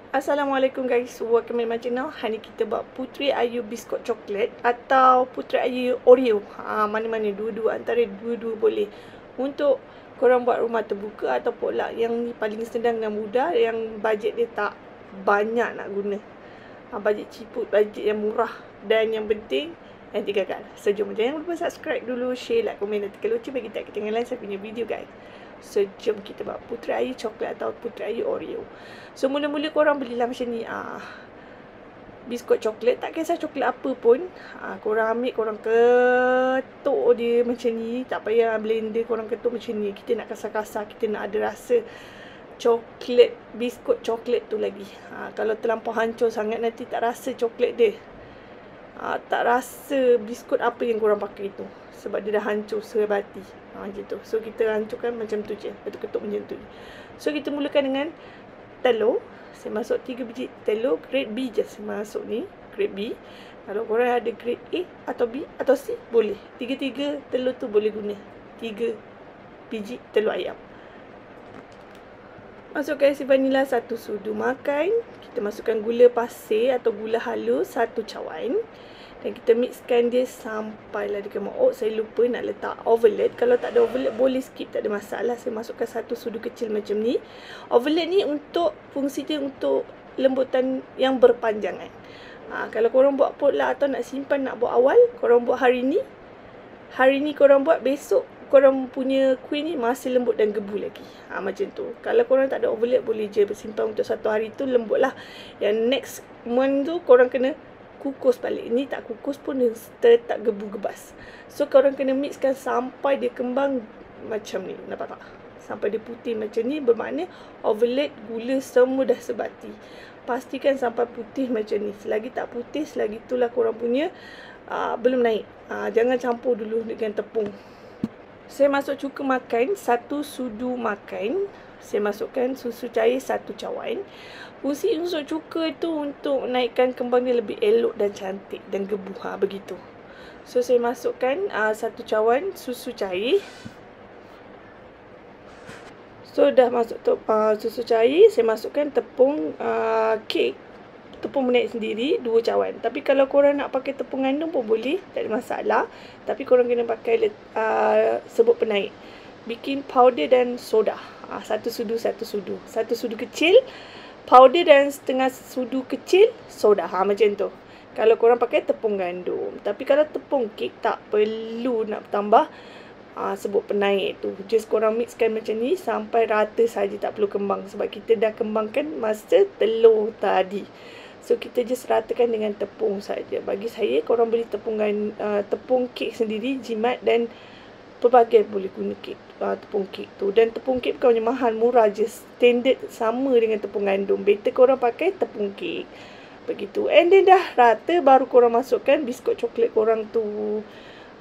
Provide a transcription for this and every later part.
Assalamualaikum guys, welcome to my channel. Hari ni kita buat Puteri Ayu biskut coklat atau Puteri Ayu Oreo. Mana-mana, dua-dua, antara dua-dua boleh. Untuk korang buat rumah terbuka atau potluck yang ni paling sedang dan mudah, yang bajet dia tak banyak nak guna. Bajet ciput, bajet yang murah, dan yang penting nanti gagal. So jom, jangan lupa subscribe dulu, share, like, komen dan tekan lonceng bagi tak ketinggalan saya punya video guys. So jom kita buat Puteri Ayu coklat atau Puteri Ayu Oreo. So mula-mula korang belilah macam ni, biskut coklat, tak kisah coklat apa pun. Korang ambil, korang ketuk dia macam ni. Tak payah blender, korang ketuk macam ni. Kita nak kasar-kasar, kita nak ada rasa coklat, biskut coklat tu lagi. Kalau terlampau hancur sangat nanti tak rasa coklat dia. Tak rasa biskut apa yang korang pakai tu, sebab dia dah hancur sebati. Macam tu. So kita hancurkan macam tu je, ketuk-ketuk macam tu. So kita mulakan dengan telur. Saya masuk 3 biji telur grade B je. Saya masuk ni grade B. Kalau korang ada grade A atau B atau C, boleh. Tiga-tiga telur tu boleh guna. 3 biji telur ayam. Masukkan isi vanila 1 sudu makan. Kita masukkan gula pasir atau gula halus 1 cawan. Dan kita mixkan dia sampailah dia kemar. Oh, saya lupa nak letak overload. Kalau tak ada overload boleh skip, tak ada masalah. Saya masukkan 1 sudu kecil macam ni. Overload ni untuk fungsi dia untuk lembutan yang berpanjangan. Kalau korang buat potluck atau nak simpan, nak buat awal, korang buat hari ni. Hari ni korang buat, besok korang punya kuih ni masih lembut dan gebu lagi. Macam tu. Kalau korang tak ada overload, boleh je bersimpan untuk 1 hari tu, lembut lah. Yang next month tu korang kena kukus balik. Ni tak kukus pun dia tetap gebu-gebas. So korang kena mixkan sampai dia kembang macam ni. Nampak tak? Sampai dia putih macam ni, bermakna overload, gula semua dah sebati. Pastikan sampai putih macam ni. Selagi tak putih, selagi itulah korang punya belum naik. Jangan campur dulu dengan tepung. Saya masuk cuka makan 1 sudu makan. Saya masukkan susu cair 1 cawan. Fungsi unsur cuka itu untuk naikkan kembang dia lebih elok dan cantik dan gebu. Begitu. So saya masukkan 1 cawan susu cair. So dah masuk susu cair, saya masukkan tepung kek. Tepung menaik sendiri 2 cawan. Tapi kalau korang nak pakai tepung gandum pun boleh, tak ada masalah. Tapi korang kena pakai serbuk penaik. Baking powder dan soda. 1 sudu 1 sudu. 1 sudu kecil powder dan setengah sudu kecil soda. Macam tu. Kalau korang pakai tepung gandum. Tapi kalau tepung kek tak perlu nak tambah serbuk penaik tu. Just korang mixkan macam ni sampai rata saja, tak perlu kembang. Sebab kita dah kembangkan masa telur tadi. So kita just ratakan dengan tepung saja. Bagi saya, korang beli tepung kek sendiri, jimat dan pelbagai boleh guna tepung kek tu. Dan tepung kek bukannya mahal, murah je. Standard sama dengan tepung gandum. Better korang pakai tepung kek. Begitu. And then dah rata, baru korang masukkan biskut coklat korang tu.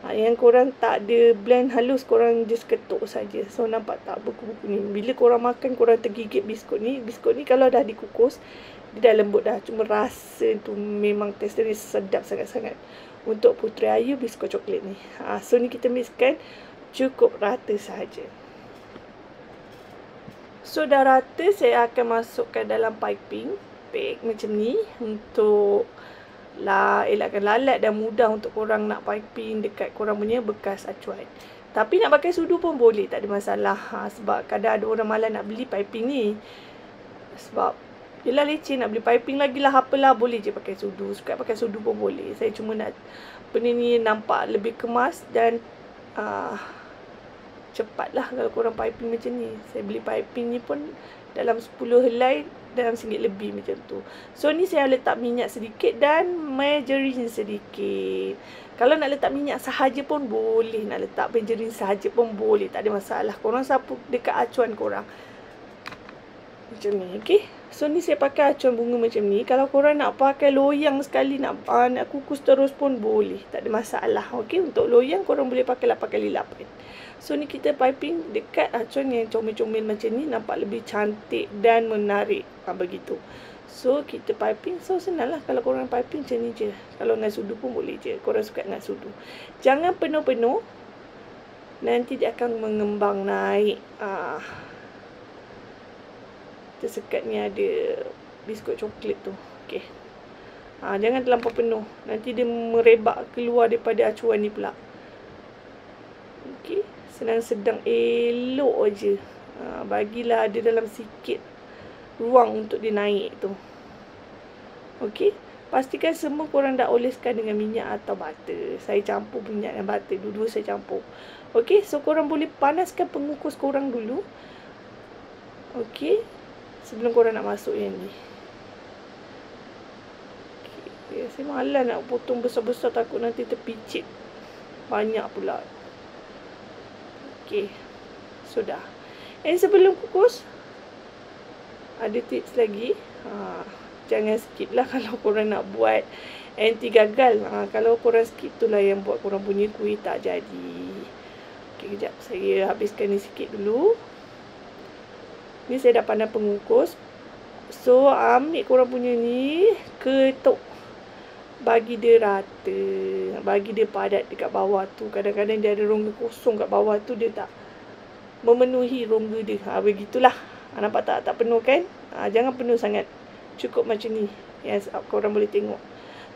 Yang korang tak ada blend halus, korang just ketuk saja. So nampak tak buku-buku ni. Bila korang makan, korang tergigit biskut ni. Biskut ni kalau dah dikukus, dia dah lembut dah. Cuma rasa tu memang taste dia sedap sangat-sangat. Untuk Puteri Ayu biskut coklat ni. So ni kita mixkan cukup rata sahaja. So dah rata, saya akan masukkan dalam piping bag macam ni. Untuk elakkan lalat dan mudah untuk korang nak piping dekat korang punya bekas acuan. Tapi nak pakai sudu pun boleh, tak ada masalah. Sebab kadang ada orang malas nak beli piping ni. Sebab yelah leceh nak beli piping lagi lah, apalah, boleh je pakai sudu. Suka pakai sudu pun boleh. Saya cuma nak benda ni nampak lebih kemas dan cepat lah kalau korang piping macam ni. Saya beli piping ni pun dalam 10 helai dalam RM1 lebih macam tu. So ni saya letak minyak sedikit dan margarine sedikit. Kalau nak letak minyak sahaja pun boleh, nak letak margarine sahaja pun boleh, tak ada masalah. Korang sapu dekat acuan korang macam ni, okey. So ni saya pakai acuan bunga macam ni. Kalau korang nak pakai loyang sekali, nak kukus terus pun boleh, tak ada masalah. Okey, untuk loyang korang boleh pakai 8 kali 8. So ni kita piping dekat acuan yang comel-comel macam ni, nampak lebih cantik dan menarik. Begitu. So kita piping, so senang lah. Kalau korang piping macam ni je. Kalau dengan sudu pun boleh je, korang suka dengan sudu. Jangan penuh-penuh, nanti dia akan mengembang naik. Tersekat ni ada biskut coklat tu. Okey. Jangan terlampau penuh. Nanti dia merebak keluar daripada acuan ni pula. Okey. Senang-sedang elok je. Bagilah ada dalam sikit ruang untuk dia naik tu. Okey. Pastikan semua korang dah oleskan dengan minyak atau butter. Saya campur minyak dan butter. Dua-dua saya campur. Okey. So, korang boleh panaskan pengukus korang dulu. Okey. Sebelum korang nak masuk yang ni. Okay. Saya malas nak potong besar-besar. Takut nanti terpicit. Banyak pula. Okey. Sudah. And sebelum kukus, ada tips lagi. Jangan skip lah kalau korang nak buat anti gagal. Kalau korang skip tu lah yang buat korang punya kuih tak jadi. Okey, kejap. Saya habiskan ni sikit dulu. Ni saya dah pandang pengukus. So, ambil korang punya ni, ketuk. Bagi dia rata. Bagi dia padat dekat bawah tu. Kadang-kadang dia ada rongga kosong kat bawah tu. Dia tak memenuhi rongga dia. Begitulah. Nampak tak? Tak penuh kan? Jangan penuh sangat. Cukup macam ni. Yang korang boleh tengok.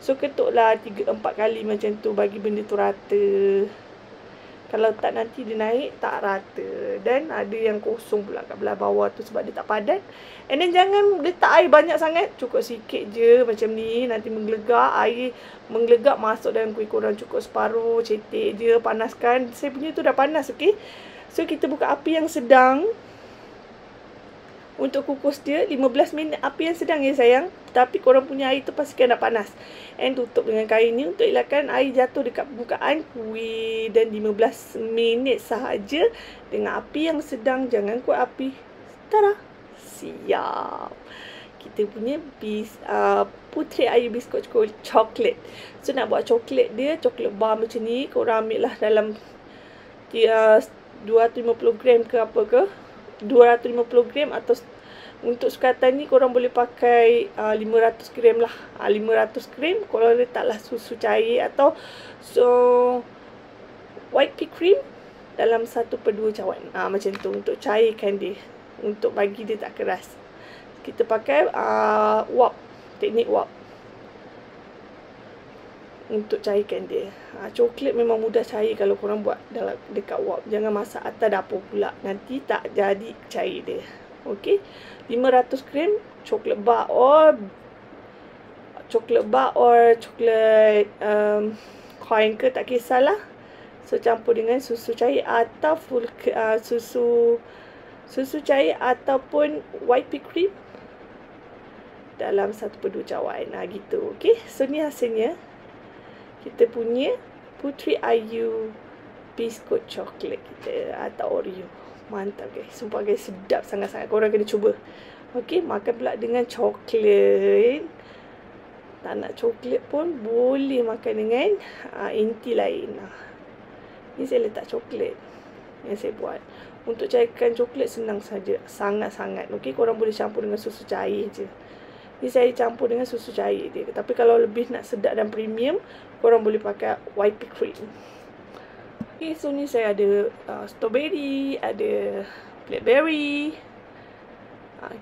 So, ketuklah 3-4 kali macam tu. Bagi benda tu rata. Kalau tak nanti dia naik, tak rata. Dan ada yang kosong pula kat belah bawah tu sebab dia tak padat. And then jangan letak air banyak sangat. Cukup sikit je macam ni. Nanti menggelegak. Air menggelegak masuk dalam kuih korang. Cukup separuh. Cetek je. Panaskan. Saya punya tu dah panas, okey. So, kita buka api yang sedang. Untuk kukus dia 15 minit api yang sedang ya sayang. Tapi korang punya air tu pastikan dah panas. And tutup dengan kain ni untuk elakkan air jatuh dekat permukaan kuih. Dan 15 minit sahaja dengan api yang sedang. Jangan kuat api. Tada! Siap. Kita punya Puteri Ayu biskut coklat. So nak buat coklat dia, coklat bar macam ni. Korang ambil lah dalam 250 gram ke apa ke. 250 gram atau untuk sukatan ni korang boleh pakai 500 gram lah. 500 gram korang letaklah susu cair atau white pea cream dalam 1/2 cawan. Macam tu untuk cairkan dia. Untuk bagi dia tak keras. Kita pakai wap. Teknik wap. Untuk cairkan dia. Coklat memang mudah cair kalau korang buat dekat wap. Jangan masak atas dapur pula. Nanti tak jadi cair dia. Okey. 500 gram coklat bar or coklat coin ke tak kisahlah. So campur dengan susu cair atau susu cair ataupun white pea cream dalam 1/2 cawan. Gitu. Okey. So ni hasilnya. Kita punya Puteri Ayu biskut coklat kita atau Oreo. Mantap guys. Sumpah guys, sedap sangat-sangat. Korang kena cuba. Okey, makan pula dengan coklat. Tak nak coklat pun boleh makan dengan inti lain. Ni saya letak coklat yang saya buat. Untuk cairkan coklat senang saja. Sangat-sangat. Okey, korang boleh campur dengan susu cair je. Ni saya campur dengan susu cair dia. Tapi kalau lebih nak sedap dan premium, korang boleh pakai white pea cream. Okay, so ni saya ada strawberry, ada blackberry.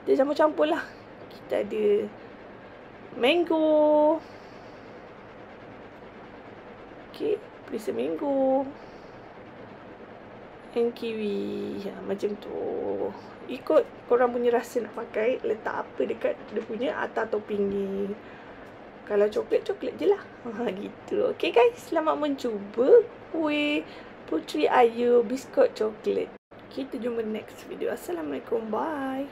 Kita campur-campur lah. Kita ada mango. Okay, perisa mango. And kiwi. Macam tu. Ikut korang punya rasa nak pakai. Letak apa dekat dia punya atas topping ni. Kalau coklat, coklat je lah. Gitu. Okay guys, selamat mencuba kuih Puteri Ayu biskut coklat. Kita jumpa next video. Assalamualaikum. Bye.